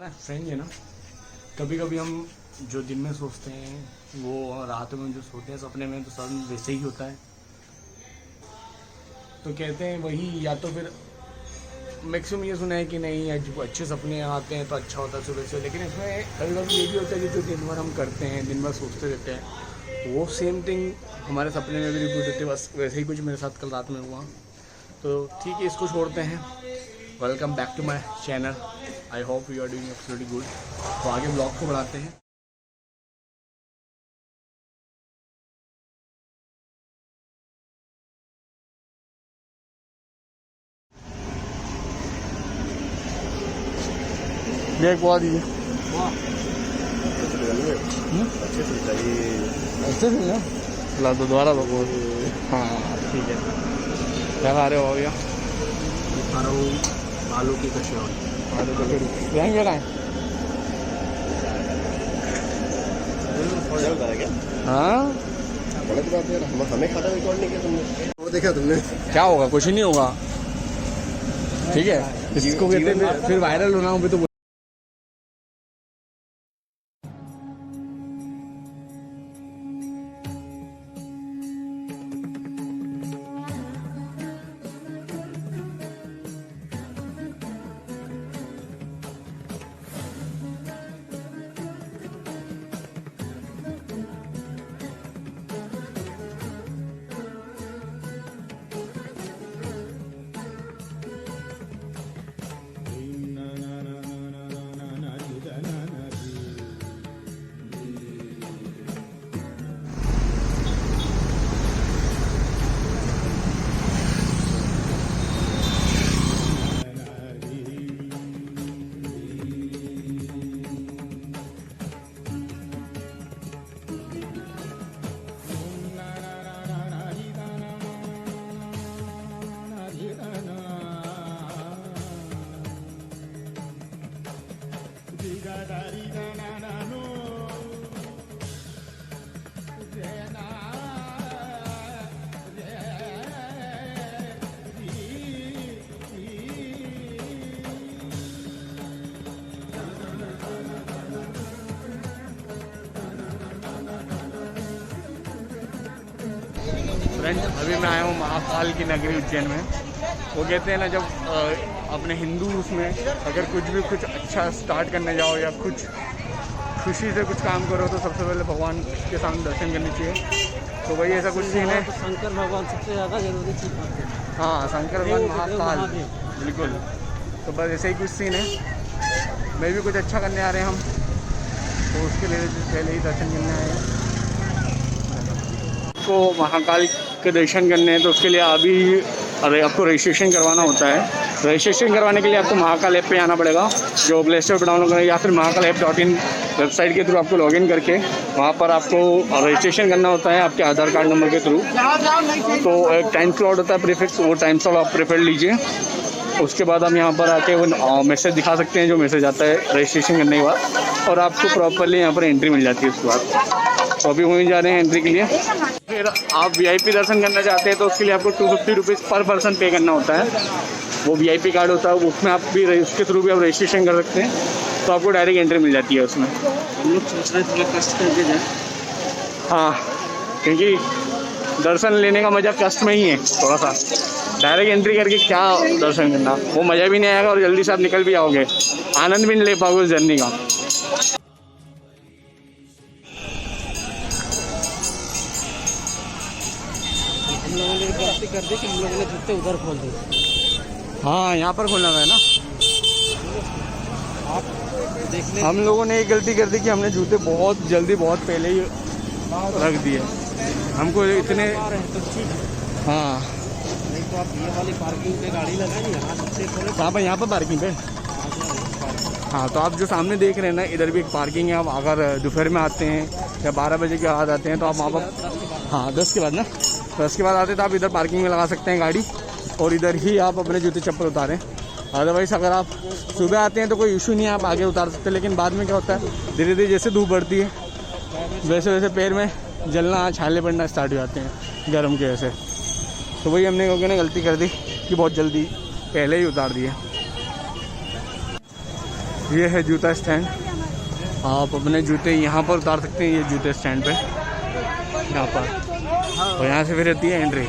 ना फ्रेंड है ना, कभी कभी हम जो दिन में सोचते हैं वो रात में जो सोते हैं सपने में तो सब वैसे ही होता है। तो कहते हैं वही, या तो फिर मैक्सिमम ये सुना है कि नहीं आज अच्छे सपने आते हैं तो अच्छा होता है सुबह से, लेकिन इसमें कभी कभी ये भी होता है कि जो दिन भर हम करते हैं, दिन भर सोचते रहते हैं, वो सेम थिंग हमारे सपने में भी रिपीट होती है। बस वैसे ही कुछ मेरे साथ कल रात में हुआ। तो ठीक है, इसको छोड़ते हैं। Welcome back to my channel. I hope you are doing absolutely good. तो आगे ब्लॉग को बढ़ाते हैं। ये एक बहुत ही अच्छे से ना ला दो दोबारा लो। हाँ ठीक है। क्या खा रहे हो भैया? खा रहा हूँ आलू की कचौड़ी। आलू कचौड़ी यहीं जगह है? हाँ गलत बात है, हमें खाता रिकॉर्ड नहीं किया तुमने। वो देखा तुमने? क्या होगा? कुछ ही नहीं होगा। ठीक है, इसको कहते हैं फिर वायरल होना हो तो फ्रेंड, अभी मैं आया हूँ महाकाल की नगरी उज्जैन में। वो कहते हैं ना, जब अपने हिंदू उसमें अगर कुछ अच्छा स्टार्ट करने जाओ या कुछ खुशी से कुछ काम करो तो सबसे पहले भगवान के सामने दर्शन करनी चाहिए। तो वही ऐसा कुछ सीन है। तो शंकर भगवान सबसे ज़्यादा जरूरी चीज़ है। हाँ, शंकर भगवान महाकाल, बिल्कुल। तो बस ऐसा ही कुछ सीन है। मैं भी कुछ अच्छा करने आ रहे हैं हम, तो उसके लिए पहले ही दर्शन करने आए हैं। को महाकाल के दर्शन करने हैं तो उसके लिए अभी आपको रजिस्ट्रेशन करवाना होता है। रजिस्ट्रेशन करवाने के लिए आपको महाकाल ऐप पे आना पड़ेगा, जो प्ले स्टोर पर डाउनलोड करें, या फिर महाकाल-app.in वेबसाइट के थ्रू आपको लॉगिन करके वहाँ पर आपको रजिस्ट्रेशन करना होता है आपके आधार कार्ड नंबर के थ्रू। तो एक टाइम स्लॉट होता है प्रीफिक्स, वो टाइम स्लॉट आप प्रिफर लीजिए। उसके बाद हम यहाँ पर आके वो मैसेज दिखा सकते हैं, जो मैसेज आता है रजिस्ट्रेशन करने के बाद, और आपको प्रॉपरली यहाँ पर एंट्री मिल जाती है उसके बाद। तो अभी वहीं जा रहे हैं एंट्री के लिए। फिर आप VIP दर्शन करना चाहते हैं तो उसके लिए आपको 250 रुपीज़ पर पर्सन पे करना होता है। वो VIP कार्ड होता है, उसमें आप भी उसके थ्रू भी आप रजिस्ट्रेशन कर सकते हैं, तो आपको डायरेक्ट एंट्री मिल जाती है उसमें। हम लोग सोच रहे थे कष्ट करके जाए। हाँ, क्योंकि दर्शन लेने का मज़ा कष्ट में ही है थोड़ा सा। डायरेक्ट एंट्री करके क्या दर्शन करना, वो मज़ा भी नहीं आएगा और जल्दी से आप निकल भी आओगे, आनंद भी नहीं ले पाओगे उस जर्नी का। हम लोगों ने गलती कर दी कि हम लोगों ने जूते उधर खोल दिए। हाँ, यहाँ पर खोलना है ना। आप देख लें, हम लोगों ने एक गलती कर दी कि हमने जूते बहुत जल्दी, बहुत पहले ही रख दिए। हमको इतने तो ठीक है। हाँ, नहीं तो आप ये वाली पार्किंग पे गाड़ी लगाइए, यहाँ से खोले। कहाँ पर? यहाँ पर पार्किंग पे। हाँ, तो आप जो सामने देख रहे हैं ना, इधर भी एक पार्किंग है। आप अगर दोपहर में आते हैं या 12 बजे के बाद आते हैं तो आप वहाँ पर, हाँ 10 के बाद ना, 10 के बाद आते हैं तो आप इधर पार्किंग में लगा सकते हैं गाड़ी, और इधर ही आप अपने जूते चप्पल उतारें। अदरवाइज़ अगर आप सुबह आते हैं तो कोई इशू नहीं है, आप आगे उतार सकते हैं। लेकिन बाद में क्या होता है, धीरे धीरे जैसे धूप बढ़ती है वैसे वैसे पैर में जलना, छाले पड़ना स्टार्ट हो जाते हैं गर्म के वजह से। तो वही हमने क्योंकि गलती कर दी कि बहुत जल्दी पहले ही उतार दिए। ये है जूता स्टैंड, आप अपने जूते यहाँ पर उतार सकते हैं, ये जूते स्टैंड पे यहाँ पर, और यहाँ से फिर रहती है एंट्री।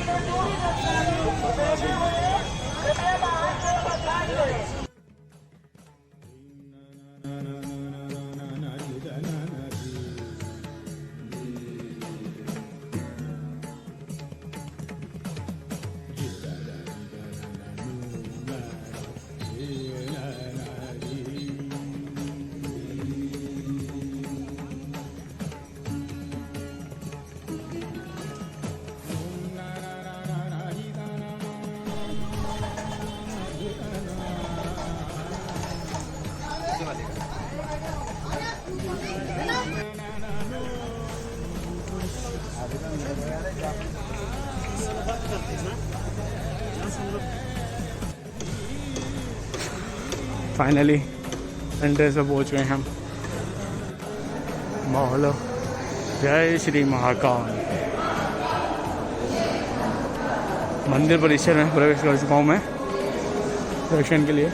फाइनली एंट्रेंस पे पहुँच गए हम। बोलो जय श्री महाकाल। मंदिर परिसर में प्रवेश कर चुका हूँ मैं दर्शन के लिए।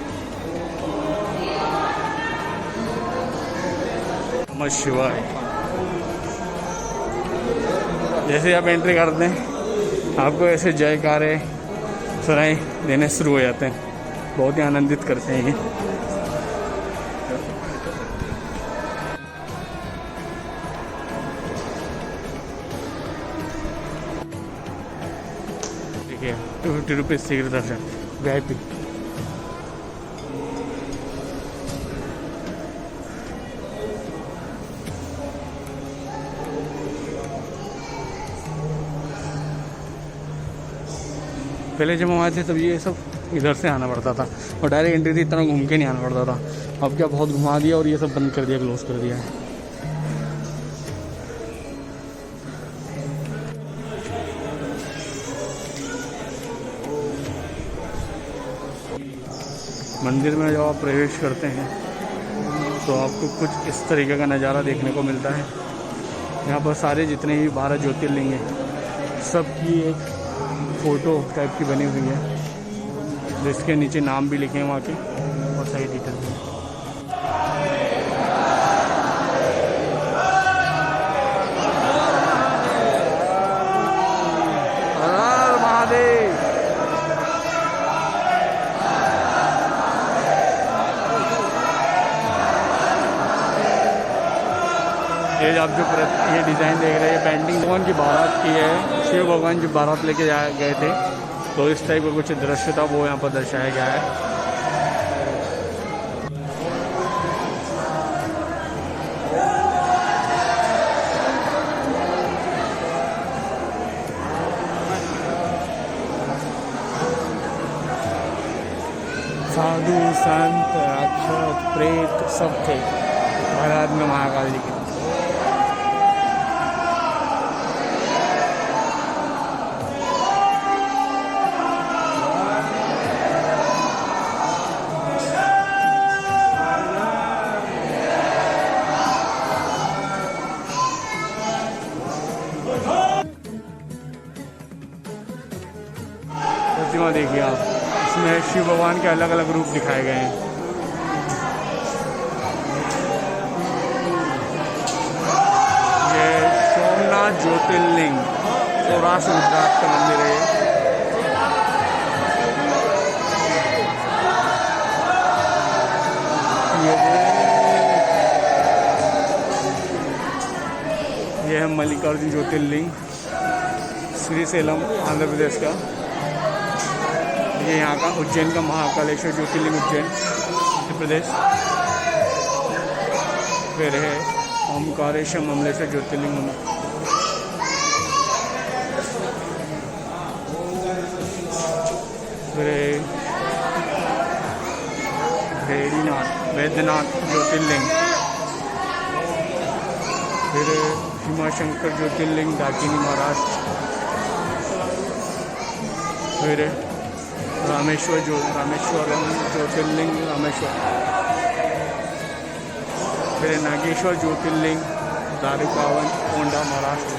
नमः शिवाय। जैसे आप एंट्री करते हैं आपको ऐसे जयकारे सुनाई देने शुरू हो जाते हैं, बहुत ही आनंदित करते हैं ये। देखिए 250 रुपीज़ शीघ्र दर्शन VIP। पहले जब हम आए थे तब ये सब इधर से आना पड़ता था और डायरेक्ट एंट्री थी, इतना घूम के नहीं आना पड़ता था। अब क्या बहुत घुमा दिया और ये सब बंद कर दिया, क्लोज कर दिया है। मंदिर में जब आप प्रवेश करते हैं तो आपको कुछ इस तरीके का नज़ारा देखने को मिलता है। यहाँ पर सारे जितने भी 12 ज्योतिर्लिंग हैं सबकी एक फ़ोटो टाइप की बनी हुई है, जिसके नीचे नाम भी लिखे हैं वहाँ के और सही डिटेल भी। हर हर महादेव। ये आप जो ये डिज़ाइन देख रहे हैं पेंटिंग भगवान की बारात की है। शिव भगवान जो बारात लेके गए थे तो इस टाइप का कुछ दृश्य था वो यहाँ पर दर्शाया गया है। साधु संत राक्षस प्रेत सब थे महाराज में महाकाल जी के। प्रतिमा देखिए आप, इसमें शिव भगवान के अलग अलग रूप दिखाए गए हैं। ये सोमनाथ ज्योतिर्लिंग सौराष्ट्र गुजरात का मंदिर है। ये है मल्लिकार्जुन ज्योतिर्लिंग श्रीशैलम आंध्र प्रदेश का। ये यहाँ का उज्जैन का महाकालेश्वर ज्योतिर्लिंग उज्जैन मध्य प्रदेश। फिर है ओमकारेश्वर ममलेश्वर ज्योतिर्लिंग। फिर वैद्यनाथ ज्योतिर्लिंग। फिर भीमाशंकर ज्योतिर्लिंग दाकिनी महाराष्ट्र। फिर रामेश्वरम ज्योतिर्लिंग रामेश्वर। फिर नागेश्वर ज्योतिर्लिंग दारुकावन कोंडा महाराष्ट्र।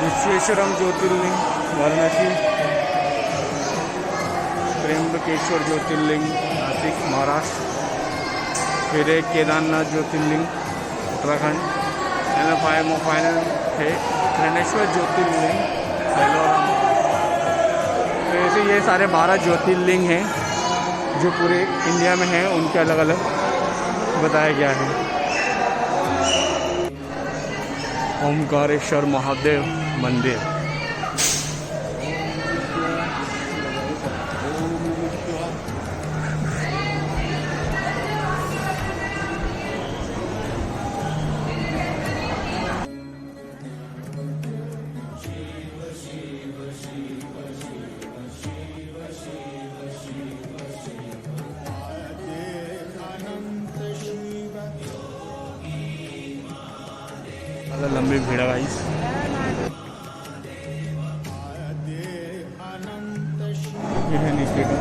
विश्वेश्वरम ज्योतिर्लिंग वाराणसी। त्र्यंबकेश्वर ज्योतिर्लिंग नासिक महाराष्ट्र। फिर एक केदारनाथ ज्योतिर्लिंग उत्तराखंड, एंड फाइनल है त्रिनेश्वर ज्योतिर्लिंग सेलोराम। तो ऐसे ये सारे 12 ज्योतिर्लिंग हैं जो पूरे इंडिया में हैं, उनके अलग अलग बताया गया है। ओमकारेश्वर महादेव मंदिर, लंबी भीड़ है गाइस। ये है नीचे का।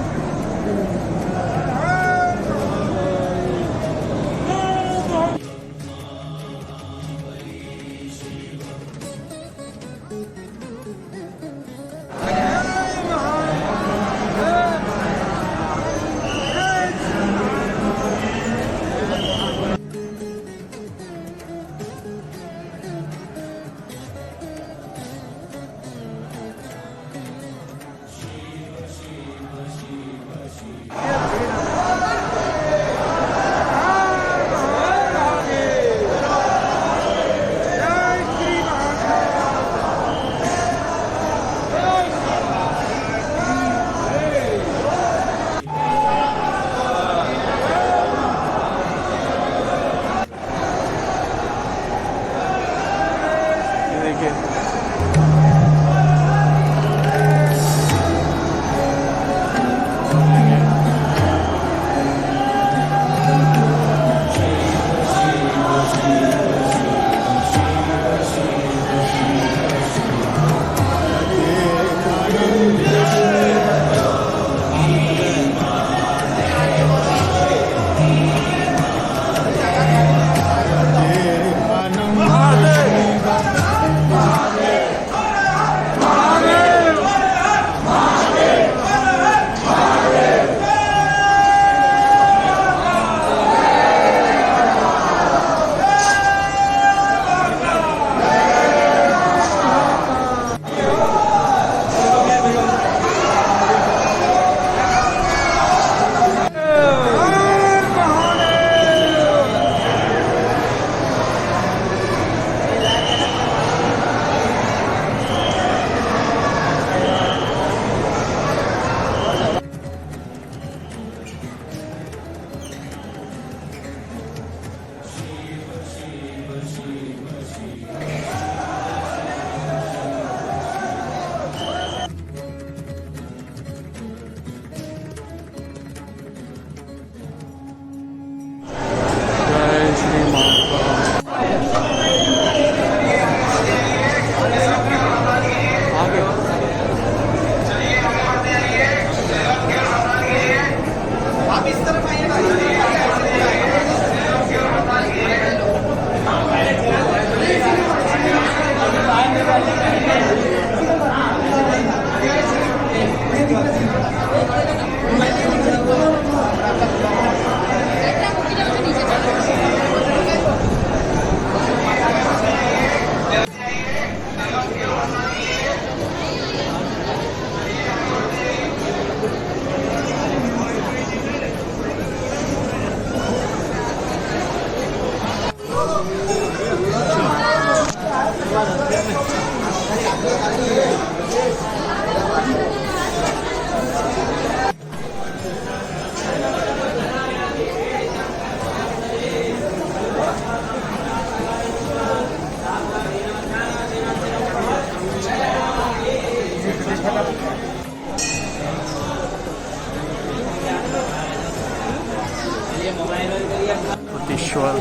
कोटेश्वर।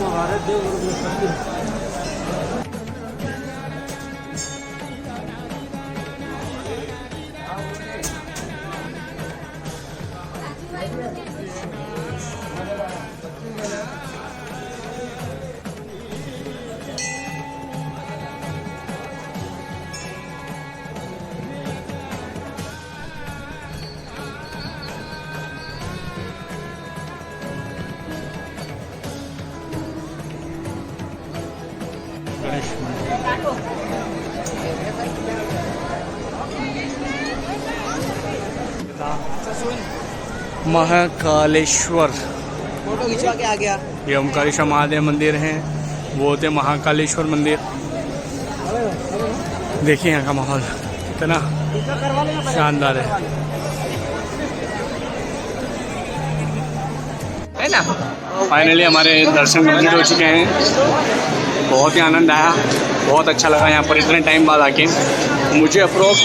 महाकालेश्वर। फोटो खिंचवा के आ गया। ये ओमकारेश्वर महादेव मंदिर है, वो होते महाकालेश्वर मंदिर। देखिए यहाँ का माहौल कितना शानदार है ना। फाइनली हमारे दर्शन कंप्लीट हो चुके हैं। बहुत ही आनंद आया, बहुत अच्छा लगा यहाँ पर इतने टाइम बाद आके। मुझे अप्रोक्स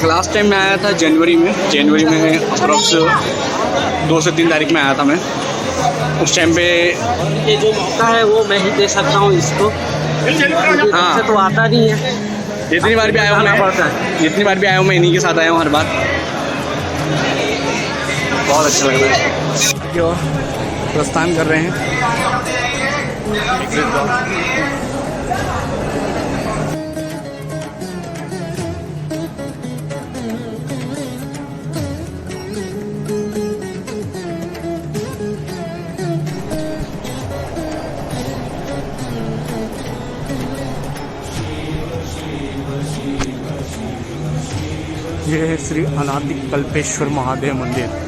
लास्ट टाइम मैं आया था जनवरी में अप्रोक्स 2 से 3 तारीख में आया था मैं। उस टाइम पे ये जो मौका है वो मैं ही दे सकता हूँ इसको। हाँ, तो आता नहीं है। जितनी बार भी आया हूँ मैं इन्हीं के साथ आया हूँ हर बार। बहुत अच्छा लग रहा है। प्रस्थान कर रहे हैं। ये है श्री अनादि कल्पेश्वर महादेव मंदिर।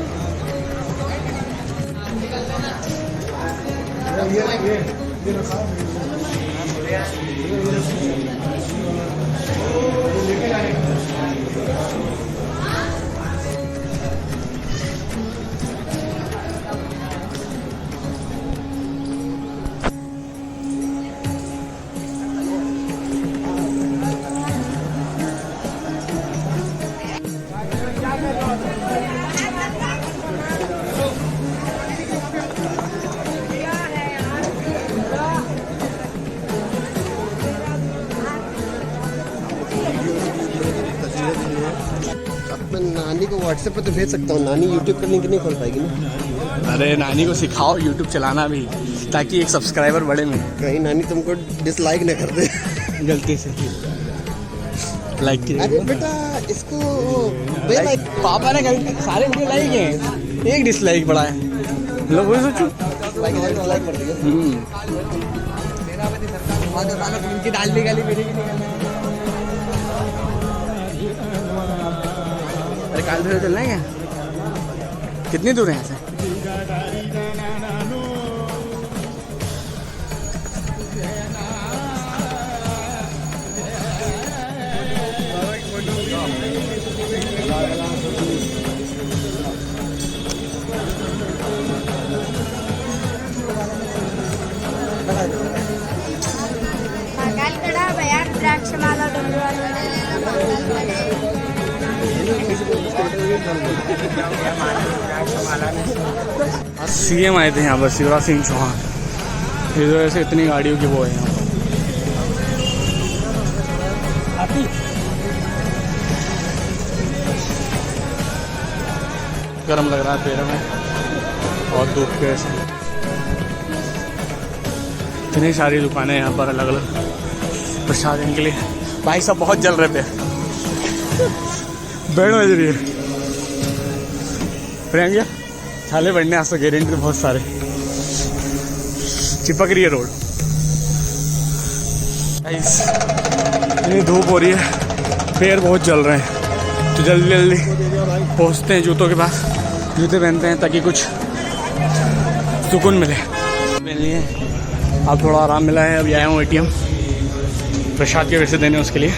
मैं नानी को व्हाट्सएप पे तो भेज सकता हूँ, नानी यूट्यूब का लिंक नहीं खोल पाएगी ना। अरे नानी को सिखाओ यूट्यूब चलाना भी, ताकि एक सब्सक्राइबर बढ़े में। कहीं नानी तुमको डिसलाइक न कर दे गलती से लाइक की। अरे बेटा इसको बेलाइक। पापा ने सारे वीडियो लाइक हैं, एक डिसलाइक पड़ा है। लोग वही सोचो डिसलाइक कर दिया। इनकी डाल दी गाली मेरी। अरे काल भैरव चलना है क्या? कितनी दूर है यहाँ से? द्राक्षमाला सीएम आए थे यहाँ पर, शिवराज सिंह चौहान। इस वजह से इतनी गाड़ियों की वो है यहाँ पर। गर्म लग रहा है पैरों में, बहुत धूप के वजह से। इतनी सारी दुकानें यहाँ पर अलग अलग प्रसाद के लिए। भाई सब बहुत जल रहे थे, बैठ बज रही है। प्रियंका छाले बढ़ने आज तो गारंटी बहुत सारे। चिपक रही है रोड। इतनी धूप हो रही है, पैर बहुत जल रहे हैं। तो जल्दी जल्दी पहुँचते हैं जूतों के पास, जूते पहनते हैं ताकि कुछ सुकून मिले। पहन लिए, अब थोड़ा आराम मिला है। अभी आया हूँ ATM प्रसाद के पैसे देने उसके लिए।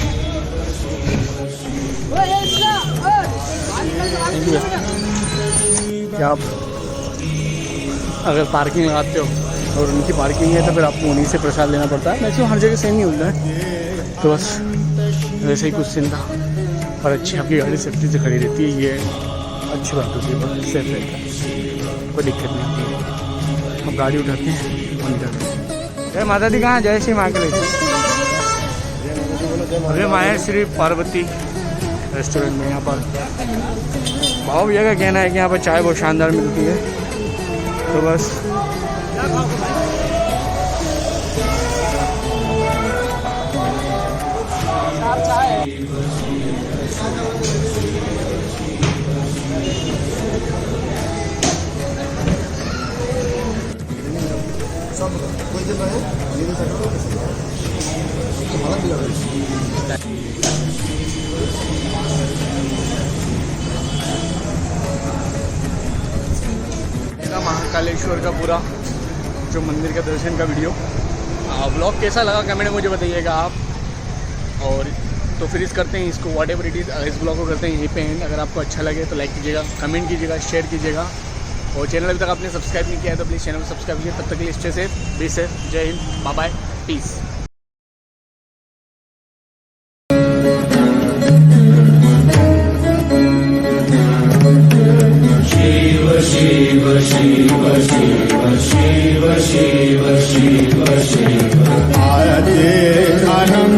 क्या आप अगर पार्किंग लगाते हो और उनकी पार्किंग है तो फिर आपको उन्हीं से प्रसाद लेना पड़ता है। मैक्सिमम हर जगह सेम ही होता है, तो बस वैसे ही कुछ सीन था। और अच्छी आपकी गाड़ी सेफ्टी से खड़ी रहती है, ये अच्छी बात होती है, बहुत सेफ रहता है, कोई दिक्कत नहीं होती है। अब गाड़ी उठाते हैं और निकलते हैं। जय माता दी। कहाँ? जय श्री महाकाल। अरे माया श्री पार्वती रेस्टोरेंट में। यहाँ पर भाव भैया का कहना है कि यहाँ पर चाय बहुत शानदार मिलती है, तो बस महाकालेश्वर का पूरा जो मंदिर का दर्शन का वीडियो। व्लॉग कैसा लगा कमेंट में मुझे बताइएगा आप। और तो फिर इस करते हैं इसको व्हाट एवर इट इज़, इस ब्लॉग को करते हैं यहीं पे एंड। अगर आपको अच्छा लगे तो लाइक कीजिएगा, कमेंट कीजिएगा, शेयर कीजिएगा। और चैनल अभी तक आपने सब्सक्राइब नहीं किया है तो प्लीज़ चैनल को सब्सक्राइब कीजिए। तब तक के लिए stay safe, be safe, Jai Hind, bye bye, peace. Shiv Shiv Shiv Shiv Shiv Aarti Anand